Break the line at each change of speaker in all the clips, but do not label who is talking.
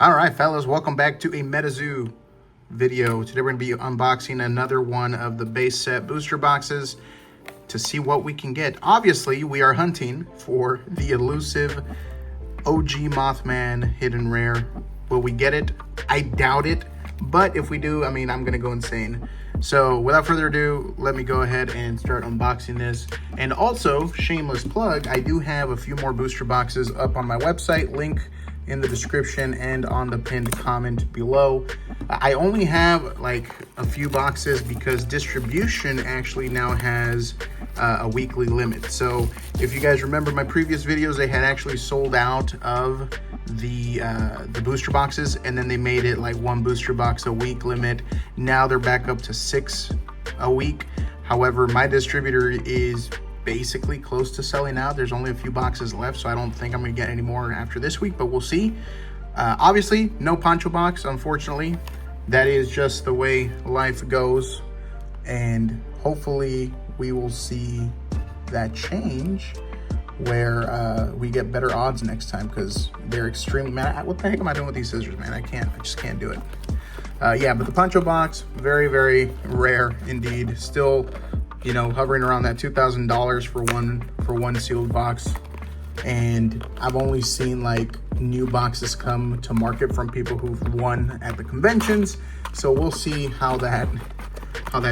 All right, fellas, welcome back to a MetaZoo video. Today we're going to be unboxing another one of the base set booster boxes to see what we can get. Obviously, we are hunting for the elusive OG Mothman hidden rare. Will we get it? I doubt it, but if we do, I mean, I'm going to go insane. So without further ado, let me go ahead and start unboxing this. And also, shameless plug, I do have a few more booster boxes up on my website, link in the description and on the pinned comment below. I only have like a few boxes because distribution actually now has a weekly limit. So if you guys remember my previous videos, they had actually sold out of the booster boxes, and then they made it like one booster box a week limit. Now they're back up to 6 a week. However, my distributor is basically close to selling out. There's only a few boxes left, so I don't think I'm gonna get any more after this week, but we'll see. Obviously, no Poncho box, unfortunately. That is just the way life goes, and hopefully we will see that change where we get better odds next time, because they're extremely, man, what the heck am I doing with these scissors, man? I just can't do it. Yeah, but the Poncho box, very, very rare indeed. Still, you know, hovering around that $2,000 for one sealed box. And I've only seen like new boxes come to market from people who've won at the conventions. So we'll see how that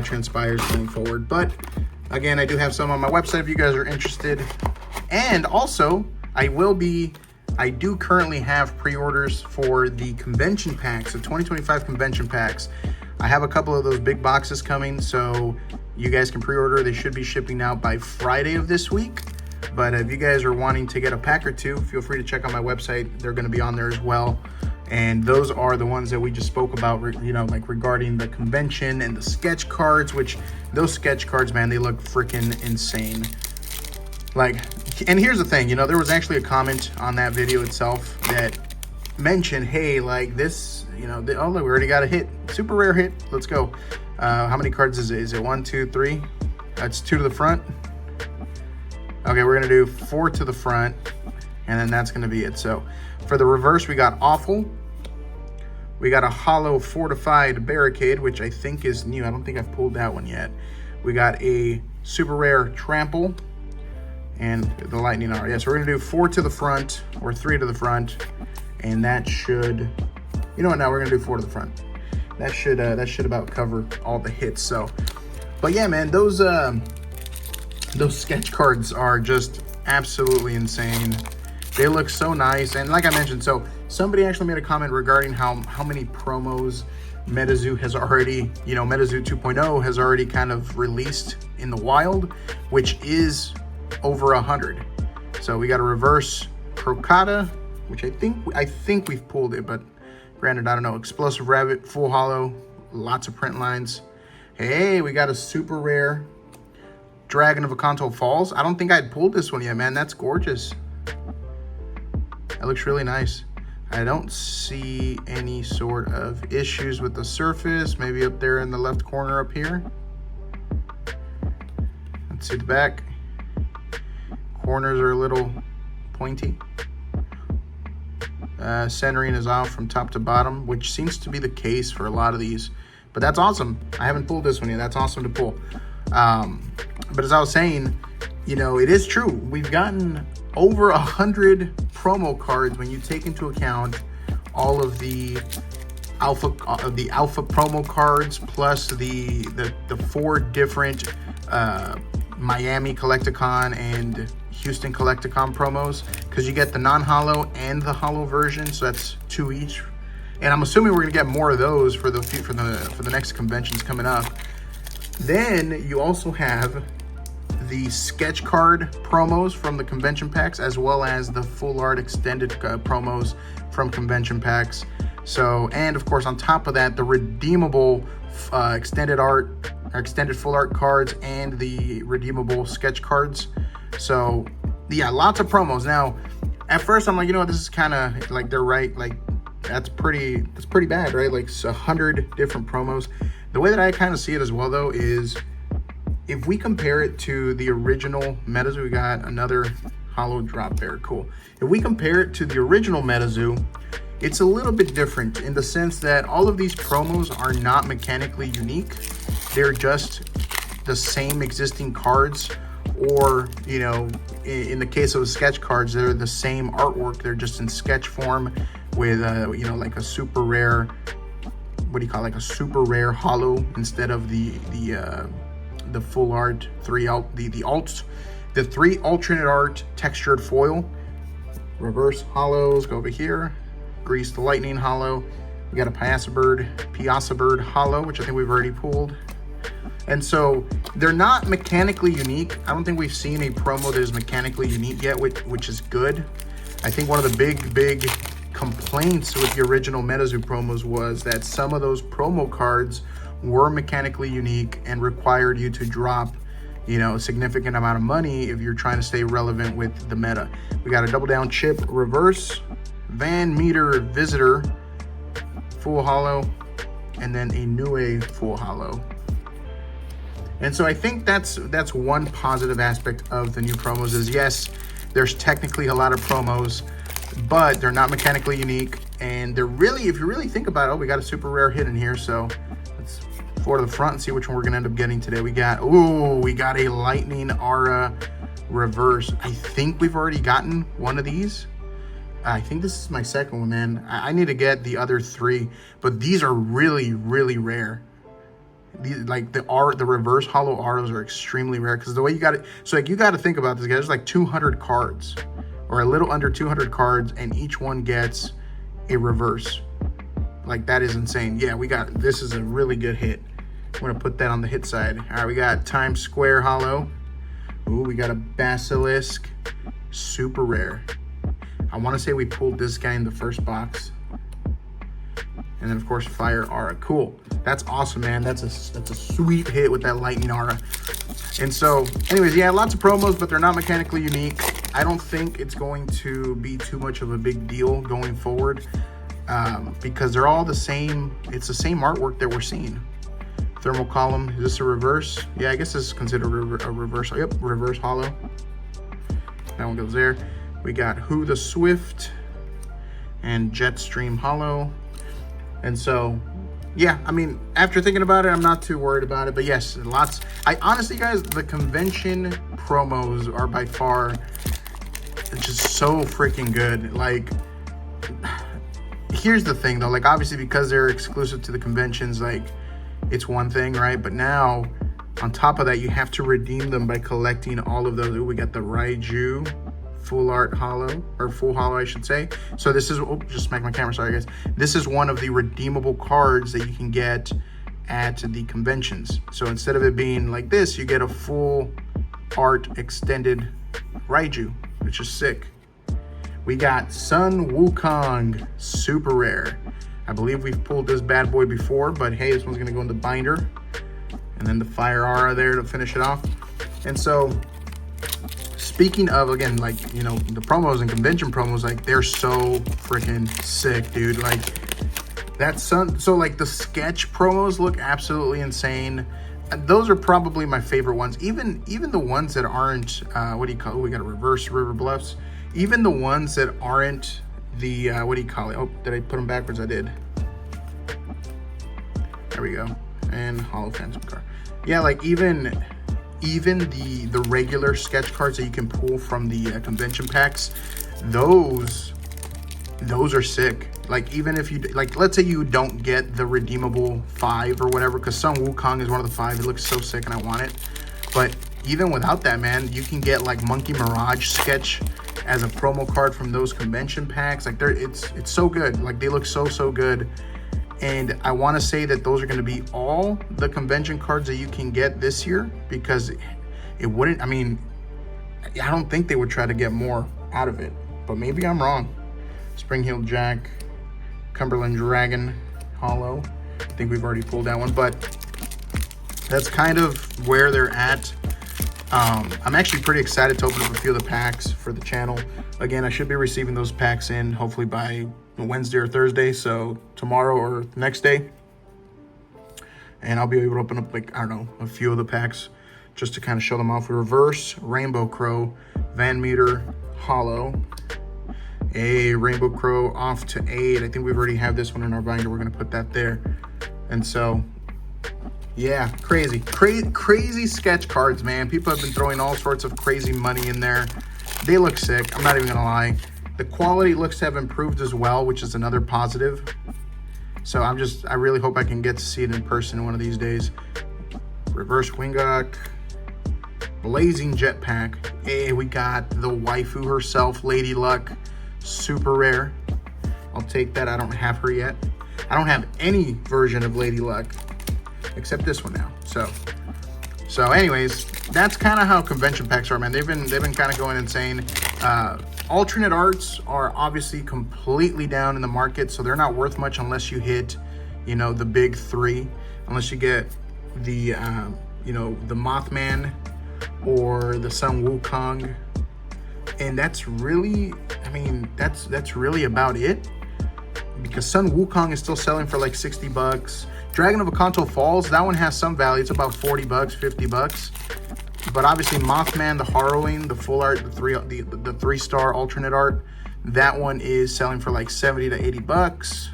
transpires going forward. But again, I do have some on my website if you guys are interested. And also, I do currently have pre-orders for the convention packs, the 2025 convention packs. I have a couple of those big boxes coming, so you guys can pre-order. They should be shipping out by Friday of this week. But if you guys are wanting to get a pack or two, feel free to check out my website. They're going to be on there as well. And those are the ones that we just spoke about, you know, like regarding the convention and the sketch cards, which those sketch cards, man, they look freaking insane. Like, and here's the thing, you know, there was actually a comment on that video itself that mentioned, hey, like this, you know, oh, look, we already got a hit, super rare hit. Let's go. How many cards is it? Is it 1, 2, 3? That's 2 to the front. Okay, we're gonna do 4 to the front, and then that's gonna be it. So for the reverse, we got Awful. We got a hollow fortified barricade, which I think is new. I don't think I've pulled that one yet. We got a super rare Trample and the lightning hour. Yeah, so we're gonna do 4 to the front or 3 to the front, and that should, you know what, now we're gonna do 4 to the front. That should about cover all the hits. So, but yeah, man, those sketch cards are just absolutely insane. They look so nice, and like I mentioned, so somebody actually made a comment regarding how many promos MetaZoo has already, you know, MetaZoo 2.0 has already kind of released in the wild, which is over 100. So we got a reverse Crocata, which I think we've pulled it, but granted, I don't know. Explosive Rabbit, full hollow, lots of print lines. Hey, we got a super rare Dragon of Akanto Falls. I don't think I'd pulled this one yet, man. That's gorgeous. That looks really nice. I don't see any sort of issues with the surface. Maybe up there in the left corner up here. Let's see the back. Corners are a little pointy. Centering is off from top to bottom, which seems to be the case for a lot of these. But that's awesome. I haven't pulled this one yet. That's awesome to pull. But as I was saying, you know, it is true. We've gotten over 100 promo cards when you take into account all of the alpha promo cards, plus the 4 different Miami Collecticon and Houston Collecticon promos, because you get the non-hollow and the hollow version, so that's 2 each. And I'm assuming we're gonna get more of those for the next conventions coming up. Then you also have the sketch card promos from the convention packs, as well as the full art extended promos from convention packs. So, and of course, on top of that, the redeemable extended full art cards and the redeemable sketch cards. So yeah, lots of promos. Now, at first I'm like, you know what, this is kind of like, they're right, like that's pretty bad, right? Like 100 different promos. The way that I kind of see it as well, though, is if we compare it to the original MetaZoo, we got another hollow drop there, cool. If we compare it to the original MetaZoo, it's a little bit different in the sense that all of these promos are not mechanically unique. They're just the same existing cards, or, you know, in the case of sketch cards, they're the same artwork. They're just in sketch form with, you know, like a super rare, what do you call it? Like a super rare holo instead of the full art the three alternate art textured foil. Reverse holos go over here. Greased Lightning holo. We got a Piazza Bird holo, which I think we've already pulled. And so they're not mechanically unique. I don't think we've seen a promo that is mechanically unique yet, which is good. I think one of the big complaints with the original MetaZoo promos was that some of those promo cards were mechanically unique and required you to drop, you know, a significant amount of money if you're trying to stay relevant with the meta. We got a Double Down Chip reverse, Van Meter Visitor full holo, and then a Niue full holo. And so I think that's one positive aspect of the new promos is, yes, there's technically a lot of promos, but they're not mechanically unique. And they're really, if you really think about it, oh, we got a super rare hit in here. So let's forward to the front and see which one we're gonna end up getting today. We got a Lightning Aura reverse. I think we've already gotten one of these. I think this is my second one, man. I need to get the other three, but these are really, really rare. These, like the reverse holo auras are extremely rare because the way you got it. So like you got to think about this, guys. There's like 200 cards, or a little under 200 cards, and each one gets a reverse. Like that is insane. Yeah, this is a really good hit. I'm gonna put that on the hit side. All right, we got Times Square holo. Ooh, we got a Basilisk, super rare. I want to say we pulled this guy in the first box. And then of course Fire Aura. Cool. That's awesome, man. That's a sweet hit with that Lightning Aura. And so anyways, yeah, lots of promos, but they're not mechanically unique. I don't think it's going to be too much of a big deal going forward, because they're all the same. It's the same artwork that we're seeing. Thermal Column, is this a reverse? Yeah, I guess this is considered a reverse. Yep, reverse holo. That one goes there. We got Who the Swift and Jetstream holo. And so, yeah, I mean, after thinking about it, I'm not too worried about it. But yes, lots. I honestly, guys, the convention promos are by far just so freaking good. Like, here's the thing, though. Like, obviously, because they're exclusive to the conventions, like, it's one thing, right? But now, on top of that, you have to redeem them by collecting all of those. Ooh, we got the Raiju full art holo, or full holo, I should say. So this is, just smack my camera, sorry guys. This is one of the redeemable cards that you can get at the conventions. So instead of it being like this, you get a full art extended Raiju, which is sick. We got Sun Wukong, super rare. I believe we've pulled this bad boy before, but hey, this one's gonna go in the binder. And then the Fire Aura there to finish it off. And so, speaking of, again, like, you know, the promos and convention promos, like, they're so freaking sick, dude. Like, that's so like the sketch promos look absolutely insane. Those are probably my favorite ones. Even the ones that aren't, what do you call it? We got a reverse River Bluffs. Even the ones that aren't the, what do you call it? Oh, did I put them backwards? I did. There we go. And Holo Phantom card. Yeah, like even the regular sketch cards that you can pull from the convention packs, those are sick. Like, even if you, like, let's say you don't get the redeemable 5 or whatever, because Sun Wukong is one of the 5. It looks so sick and I want it. But even without that, man, you can get like Monkey Mirage sketch as a promo card from those convention packs. Like, it's so good. Like, they look so good. And I want to say that those are going to be all the convention cards that you can get this year, because it wouldn't, I mean, I don't think they would try to get more out of it, but maybe I'm wrong. Spring Heel Jack, Cumberland Dragon holo. I think we've already pulled that one, but that's kind of where they're at. I'm actually pretty excited to open up a few of the packs for the channel. Again, I should be receiving those packs in hopefully by Wednesday or Thursday, so tomorrow or the next day. And I'll be able to open up, like, I don't know, a few of the packs just to kind of show them off. Reverse Rainbow Crow, Van Meter holo. A Rainbow Crow off to 8. I think we've already have this one in our binder. We're gonna put that there. And so, yeah, crazy sketch cards, man. People have been throwing all sorts of crazy money in there. They look sick, I'm not even gonna lie. The quality looks to have improved as well, which is another positive. So I really hope I can get to see it in person one of these days. Reverse Wingok, Blazing Jetpack. Hey, we got the waifu herself, Lady Luck, super rare. I'll take that. I don't have her yet. I don't have any version of Lady Luck except this one now. So anyways, that's kind of how convention packs are, man. They've been kind of going insane. Alternate arts are obviously completely down in the market, so they're not worth much unless you hit, you know, the big 3, unless you get the you know, the Mothman or the Sun Wukong. And that's really, I mean, that's really about it, because Sun Wukong is still selling for like 60 bucks. Dragon of Akanto Falls, that one has some value. It's about 40 bucks, 50 bucks. But obviously Mothman, the Harrowing, the full art, the 3-star alternate art, that one is selling for like 70 to 80 bucks.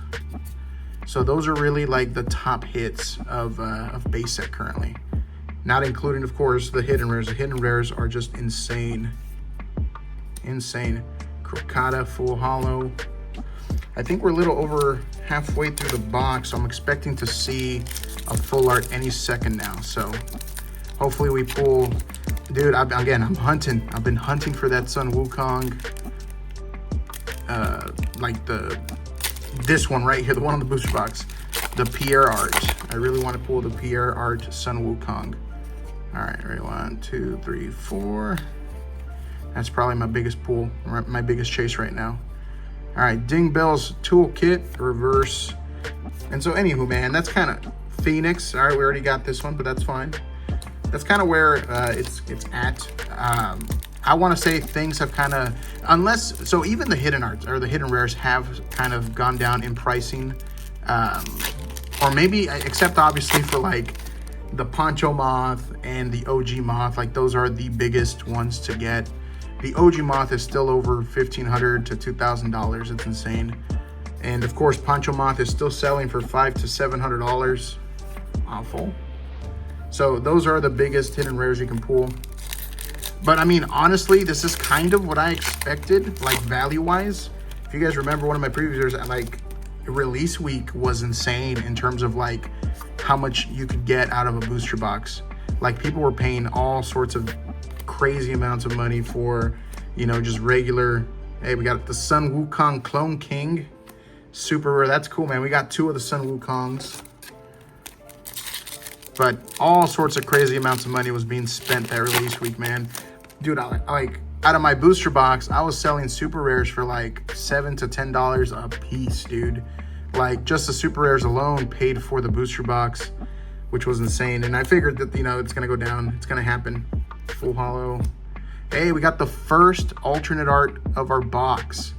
So those are really like the top hits of base set currently. Not including, of course, the hidden rares. The hidden rares are just insane. Insane. Crocata, full hollow. I think we're a little over halfway through the box, so I'm expecting to see a full art any second now. So hopefully we pull. Dude, I'm hunting. I've been hunting for that Sun Wukong. Like this one right here, the one on the booster box. The Pierre art. I really want to pull the Pierre art Sun Wukong. All right, ready? 1, 2, 3, 4. That's probably my biggest pull, my biggest chase right now. All right, Ding Bell's Toolkit, reverse. And so anywho, man, that's kind of Phoenix. All right, we already got this one, but that's fine. That's kind of where it's at. I want to say things have kind of, so even the hidden arts or the hidden rares have kind of gone down in pricing. Or maybe, except obviously for like the Poncho Moth and the OG Moth, like those are the biggest ones to get. The OG Moth is still over $1,500 to $2,000. It's insane. And of course, Poncho Moth is still selling for $500 to $700. Awful. So those are the biggest hidden rares you can pull. But I mean, honestly, this is kind of what I expected, like value-wise. If you guys remember one of my previous years, like release week was insane in terms of like how much you could get out of a booster box. Like people were paying all sorts of crazy amounts of money for, you know, just regular. Hey, we got the Sun Wukong Clone King, super rare. That's cool, man. We got 2 of the Sun Wukongs. But all sorts of crazy amounts of money was being spent that release week, man. Dude, I like out of my booster box, I was selling super rares for like $7 to $10 a piece, dude. Like just the super rares alone paid for the booster box, which was insane. And I figured that, you know, it's gonna go down. It's gonna happen. Full hollow. Hey, we got the first alternate art of our box.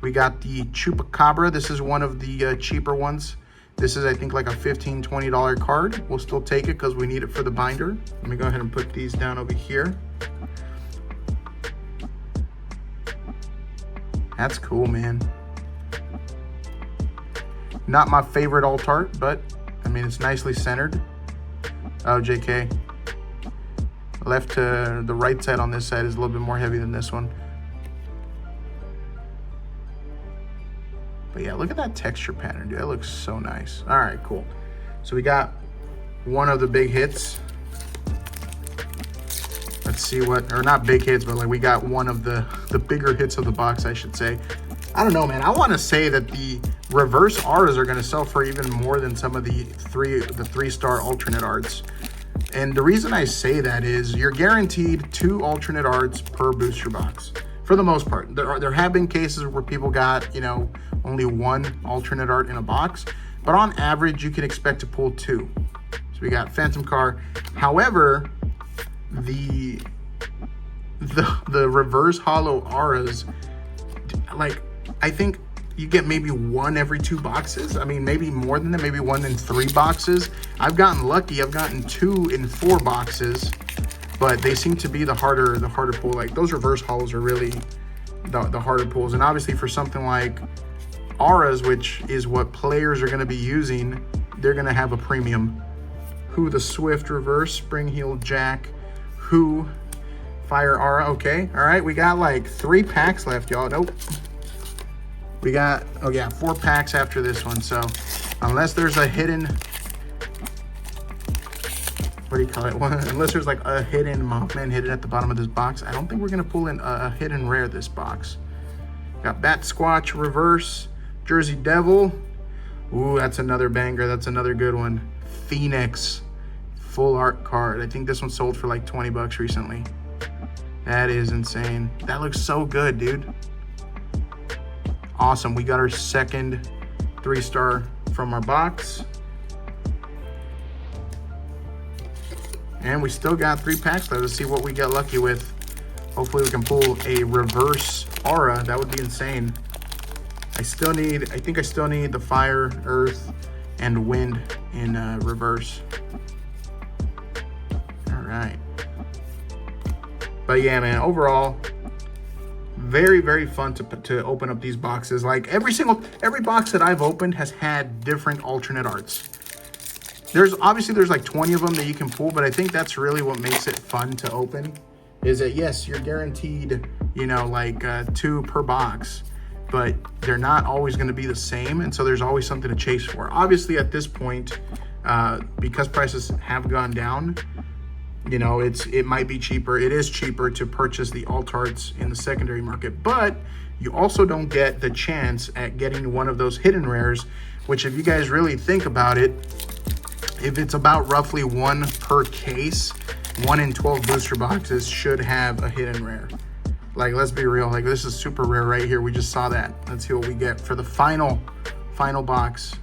We got the Chupacabra. This is one of the cheaper ones. This is, I think, like a $15, $20 card. We'll still take it because we need it for the binder. Let me go ahead and put these down over here. That's cool, man. Not my favorite alt art, but I mean, it's nicely centered. Oh, JK. Left to the right side on this side is a little bit more heavy than this one. But yeah, look at that texture pattern, dude. That looks so nice. All right, cool. So we got one of the big hits. Let's see what, or not big hits, but like we got one of the bigger hits of the box, I should say. I don't know, man. I want to say that the reverse R's are going to sell for even more than some of the 3-star alternate arts. And the reason I say that is you're guaranteed 2 alternate arts per booster box. For the most part, there have been cases where people got, you know, only 1 alternate art in a box, but on average, you can expect to pull 2. So we got Phantom Car. However, the reverse hollow auras, like I think you get maybe 1 every 2 boxes. I mean, maybe more than that, maybe 1 in 3 boxes. I've gotten lucky. I've gotten 2 in 4 boxes. But they seem to be the harder pull. Like those reverse hollows are really the harder pulls. And obviously for something like auras, which is what players are going to be using, they're going to have a premium. Who the Swift reverse, Spring Heel Jack, Who Fire Aura. Okay, all right, we got like 3 packs left, y'all. Nope. We got, oh yeah, 4 packs after this one. So unless there's a hidden, what do you call it? Unless there's like a hidden Mothman hidden at the bottom of this box, I don't think we're gonna pull in a hidden rare this box. Got Bat Squatch reverse, Jersey Devil. Ooh, that's another banger. That's another good one. Phoenix full art card. I think this one sold for like 20 bucks recently. That is insane. That looks so good, dude. Awesome. We got our second 3-star from our box. And we still got 3 packs left. Let's see what we get lucky with. Hopefully we can pull a reverse aura. That would be insane. I think I still need the fire, earth, and wind in reverse. All right. But yeah, man, overall, very, very fun to open up these boxes. Like every box that I've opened has had different alternate arts. There's like 20 of them that you can pull, but I think that's really what makes it fun to open. Is that yes, you're guaranteed, you know, like 2 per box, but they're not always going to be the same, and so there's always something to chase for. Obviously, at this point, because prices have gone down, you know, it might be cheaper. It is cheaper to purchase the alt arts in the secondary market, but you also don't get the chance at getting one of those hidden rares, which if you guys really think about it, if it's about roughly 1 per case, 1 in 12 booster boxes should have a hidden rare. Like, let's be real, like this is super rare right here. We just saw that. Let's see what we get for the final box,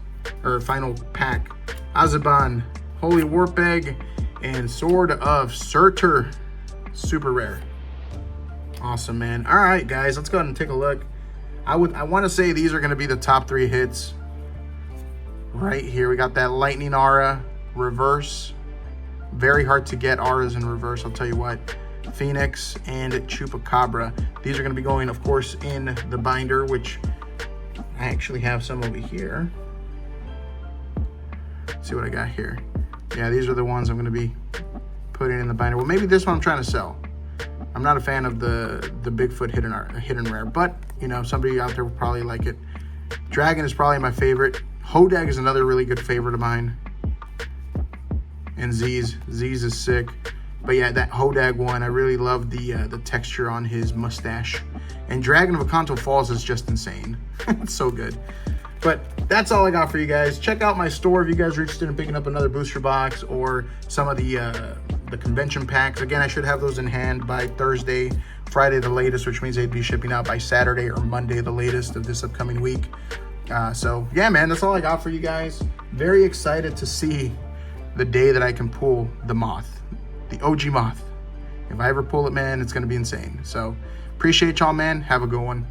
or final pack. Azaban, Holy Warp Egg, and Sword of Surtur, super rare. Awesome, man. All right, guys, let's go ahead and take a look. I want to say these are going to be the top 3 hits right here. We got that Lightning Aura reverse. Very hard to get auras in reverse, I'll tell you what. Phoenix and Chupacabra. These are going to be going, of course, in the binder, which I actually have some over here. Let's see what I got here. Yeah, these are the ones I'm going to be putting in the binder. Well, maybe this one I'm trying to sell. I'm not a fan of the Bigfoot hidden rare, but you know, somebody out there will probably like it. Dragon is probably my favorite. Hodag is another really good favorite of mine. And Z's is sick. But yeah, that Hodag one, I really love the texture on his mustache. And Dragon of Akanto Falls is just insane. It's so good. But that's all I got for you guys. Check out my store if you guys are interested in picking up another booster box or some of the convention packs. Again, I should have those in hand by Thursday, Friday the latest, which means they'd be shipping out by Saturday or Monday the latest of this upcoming week. So yeah, man, that's all I got for you guys. Very excited to see the day that I can pull the Moth, the OG Moth. If I ever pull it, man, it's going to be insane. So appreciate y'all, man. Have a good one.